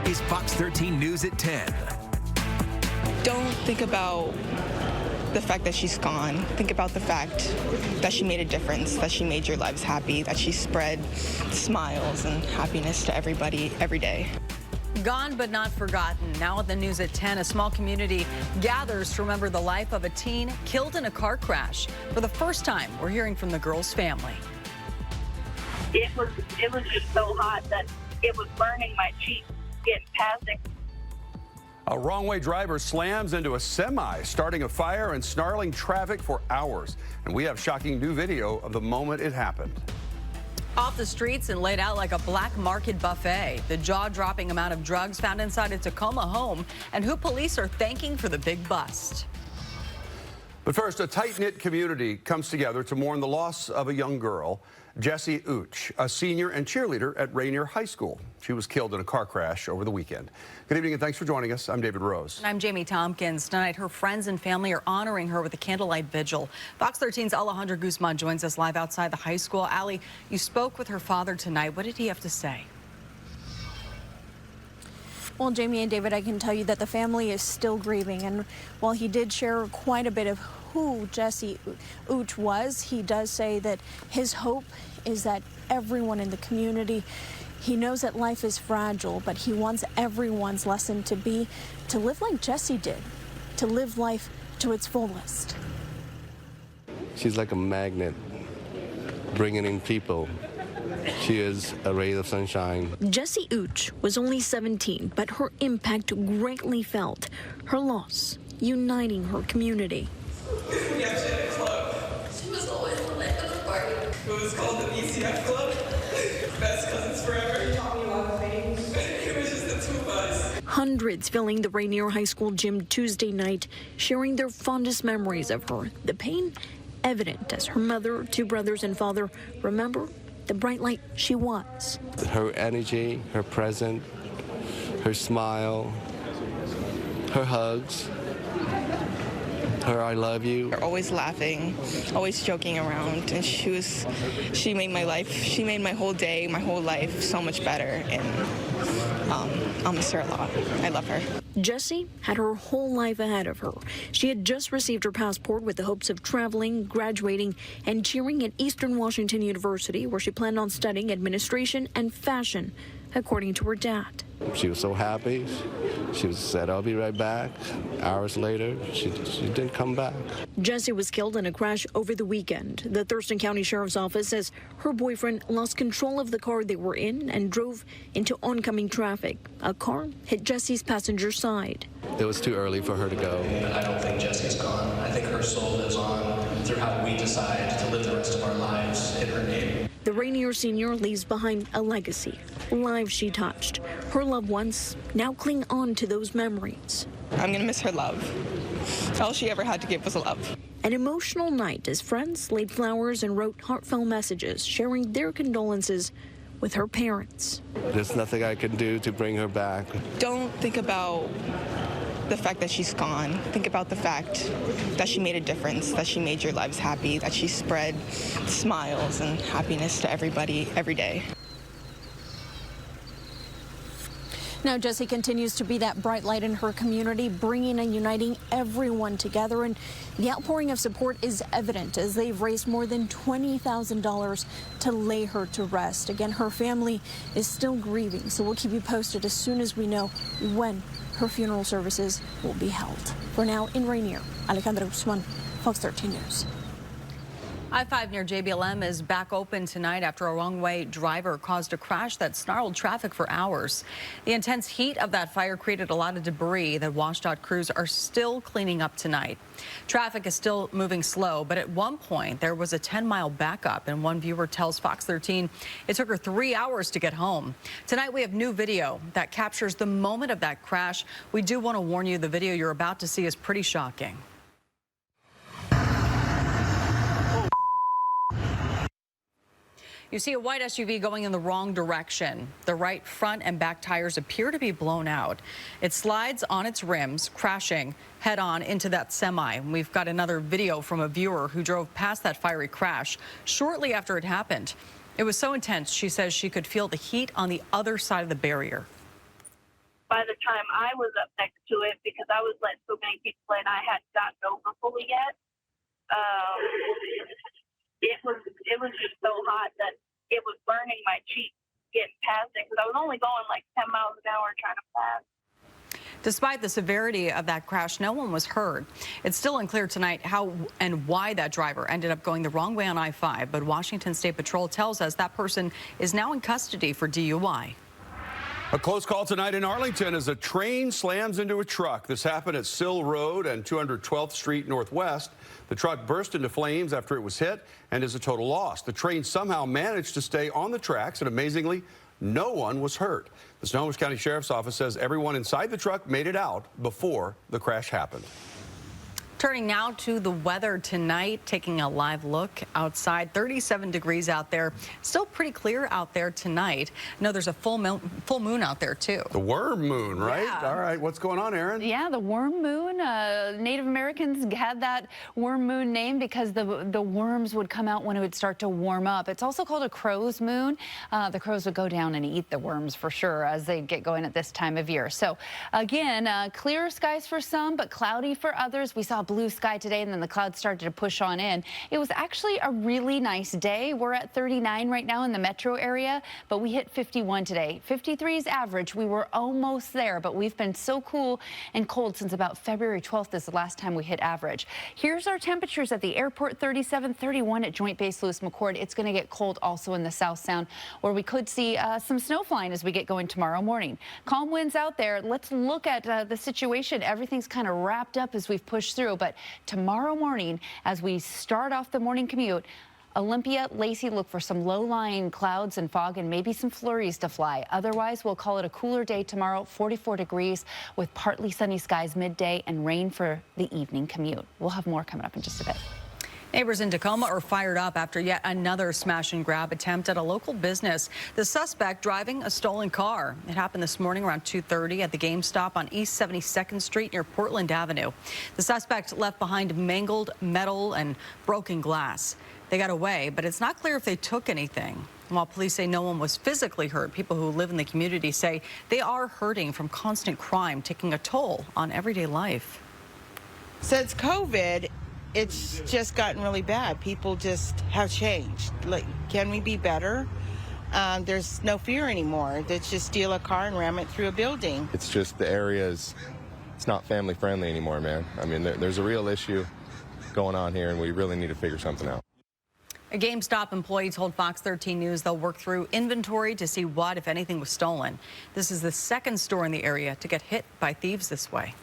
is Fox 13 News at 10. Don't think about the fact that she's gone. Think about the fact that she made a difference, that she made your lives happy, that she spread smiles and happiness to everybody every day. Gone but not forgotten. Now at the news at 10, a small community gathers to remember the life of a teen killed in a car crash. For the first time, we're hearing from the girl's family. It was just so hot that it was burning my cheeks, getting past it. A wrong-way driver slams into a semi, starting a fire and snarling traffic for hours. And we have shocking new video of the moment it happened. Off the streets and laid out like a black market buffet. The jaw-dropping amount of drugs found inside a Tacoma home, and who police are thanking for the big bust. But first, a tight-knit community comes together to mourn the loss of a young girl, Jessie Uch, a senior and cheerleader at Rainier High School. She was killed in a car crash over the weekend. Good evening and thanks for joining us. I'm David Rose. And I'm Jamie Tompkins. Tonight, her friends and family are honoring her with a candlelight vigil. Fox 13's Alejandra Guzman joins us live outside the high school. Ali, you spoke with her father tonight. What did he have to say? Well, Jamie and David, I can tell you that the family is still grieving. And while he did share quite a bit of who Jessie Uch was, he does say that his hope is that everyone in the community, he knows that life is fragile, but he wants everyone's lesson to be to live like Jessie did, to live life to its fullest. She's like a magnet, bringing in people. She is a ray of sunshine. Jessie Uch was only 17, but her impact greatly felt. Her loss uniting her community. We actually had a club. She was always the life of the party. It was called the BCF Club. Best cousins forever. It taught me a lot of things. It was just the two of us. Hundreds filling the Rainier High School gym Tuesday night, sharing their fondest memories of her. The pain evident as her mother, two brothers, and father remember the bright light she was. Her energy, her presence, her smile, her hugs, her I love you. They're always laughing, always joking around, and she made my life, she made my whole day, my whole life so much better, and I'll miss her a lot. I love her. Jessie had her whole life ahead of her. She had just received her passport with the hopes of traveling, graduating, and cheering at Eastern Washington University, where she planned on studying administration and fashion, according to her dad. She was so happy. She said, I'll be right back. Hours later, she didn't come back. Jessie was killed in a crash over the weekend. The Thurston County Sheriff's Office says her boyfriend lost control of the car they were in and drove into oncoming traffic. A car hit Jessie's passenger side. It was too early for her to go. I don't think Jessie's gone. I think her soul lives on through how we decide to live the rest of our lives in her name. The Rainier senior leaves behind a legacy, lives she touched. Her loved ones now cling on to those memories. I'm gonna miss her love. All she ever had to give was love. An emotional night as friends laid flowers and wrote heartfelt messages, sharing their condolences with her parents. There's nothing I can do to bring her back. Don't think about the fact that she's gone. Think about the fact that she made a difference, that she made your lives happy, that she spread smiles and happiness to everybody every day. Now, Jessie continues to be that bright light in her community, bringing and uniting everyone together. And the outpouring of support is evident as they've raised more than $20,000 to lay her to rest. Again, her family is still grieving, so we'll keep you posted as soon as we know when her funeral services will be held. For now, in Rainier, Alejandra Guzman, Fox 13 News. I-5 near JBLM is back open tonight after a wrong-way driver caused a crash that snarled traffic for hours. The intense heat of that fire created a lot of debris that WashDOT crews are still cleaning up tonight. Traffic is still moving slow, but at one point there was a 10-mile backup, and one viewer tells Fox 13 it took her 3 hours to get home. Tonight we have new video that captures the moment of that crash. We do want to warn you, the video you're about to see is pretty shocking. You see a white SUV going in the wrong direction. The right front and back tires appear to be blown out. It slides on its rims, crashing head-on into that semi. We've got another video from a viewer who drove past that fiery crash shortly after it happened. It was so intense, she says she could feel the heat on the other side of the barrier. by the time I was up next to it, because I was letting so many people in, I hadn't gotten over fully yet. It was just so hot that it was burning my cheeks getting past it, because I was only going like 10 miles an hour trying to pass. Despite the severity of that crash, no one was hurt. It's still unclear tonight how and why that driver ended up going the wrong way on I-5, but Washington State Patrol tells us that person is now in custody for DUI. A close call tonight in Arlington as a train slams into a truck. This happened at Sill Road and 212th Street Northwest. The truck burst into flames after it was hit and is a total loss. The train somehow managed to stay on the tracks, and amazingly, no one was hurt. The Snohomish County Sheriff's Office says everyone inside the truck made it out before the crash happened. Turning now to the weather tonight, taking a live look outside. 37 degrees out there. Still pretty clear out there tonight. No, there's a full moon out there, too. The worm moon, right? Yeah. All right. What's going on, Aaron? Yeah, the worm moon. Native Americans had that worm moon name because the worms would come out when it would start to warm up. It's also called a crow's moon. The crows would go down and eat the worms for sure as they get going at this time of year. So, again, clear skies for some, but cloudy for others. We saw blue sky today, and then the clouds started to push on in. It was actually a really nice day. We're at 39 right now in the metro area, but we hit 51 today. 53 is average. We were almost there, but we've been so cool and cold since about February 12th is the last time we hit average. Here's our temperatures at the airport: 37, 31 at Joint Base Lewis McChord. It's going to get cold also in the South Sound, where we could see some snow flying as we get going tomorrow morning. Calm winds out there. Let's look at the situation. Everything's kind of wrapped up as we've pushed through, but tomorrow morning, as we start off the morning commute, Olympia, Lacey, look for some low-lying clouds and fog and maybe some flurries to fly. Otherwise, we'll call it a cooler day tomorrow, 44 degrees with partly sunny skies midday and rain for the evening commute. We'll have more coming up in just a bit. Neighbors in Tacoma are fired up after yet another smash and grab attempt at a local business. The suspect driving a stolen car. It happened this morning around 2:30 at the GameStop on East 72nd Street near Portland Avenue. The suspect left behind mangled metal and broken glass. They got away, but it's not clear if they took anything. While police say no one was physically hurt, people who live in the community say they are hurting from constant crime, taking a toll on everyday life. Since COVID, it's just gotten really bad. People just have changed. Like, can we be better? There's no fear anymore. They just steal a car and ram it through a building. It's just the area's, it's not family friendly anymore, man. I mean, there's a real issue going on here, and we really need to figure something out. A GameStop employee told Fox 13 News they'll work through inventory to see what, if anything, was stolen. This is the second store in the area to get hit by thieves this way.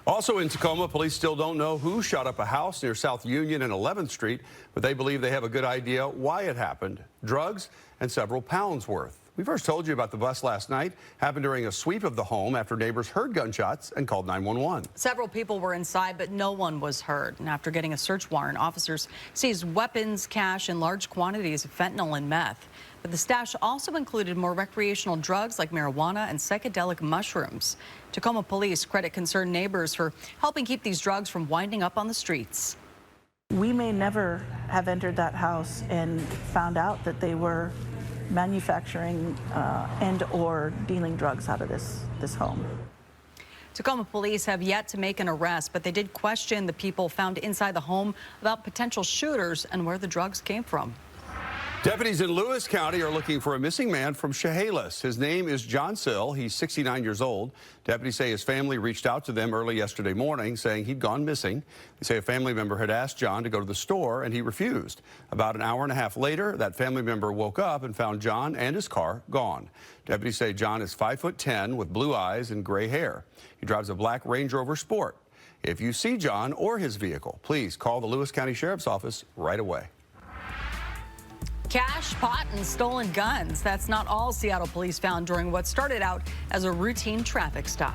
Also in Tacoma, police still don't know who shot up a house near South Union and 11th Street, but they believe they have a good idea why it happened. Drugs and several pounds worth. We first told you about the bust last night. Happened during a sweep of the home after neighbors heard gunshots and called 911. Several people were inside, but no one was hurt. And after getting a search warrant, officers seized weapons, cash, and large quantities of fentanyl and meth. But the stash also included more recreational drugs like marijuana and psychedelic mushrooms. Tacoma police credit concerned neighbors for helping keep these drugs from winding up on the streets. We may never have entered that house and found out that they were manufacturing and or dealing drugs out of this home. Tacoma police have yet to make an arrest, but they did question the people found inside the home about potential shooters and where the drugs came from. Deputies in Lewis County are looking for a missing man from Chehalis. His name is John Sill. He's 69 years old. Deputies say his family reached out to them early yesterday morning saying he'd gone missing. They say a family member had asked John to go to the store and he refused. About an hour and a half later, that family member woke up and found John and his car gone. Deputies say John is 5'10" with blue eyes and gray hair. He drives a black Range Rover Sport. If you see John or his vehicle, please call the Lewis County Sheriff's Office right away. Cash, pot, and stolen guns. That's not all Seattle police found during what started out as a routine traffic stop.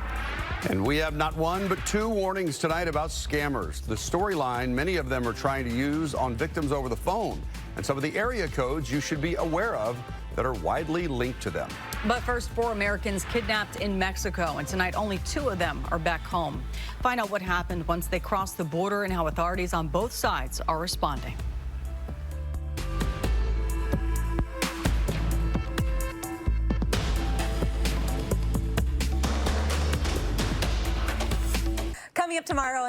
And we have not one but two warnings tonight about scammers. The storyline many of them are trying to use on victims over the phone, and some of the area codes you should be aware of that are widely linked to them. But first, 4 Americans kidnapped in Mexico, and tonight only 2 of them are back home. Find out what happened once they crossed the border and how authorities on both sides are responding. Coming up tomorrow.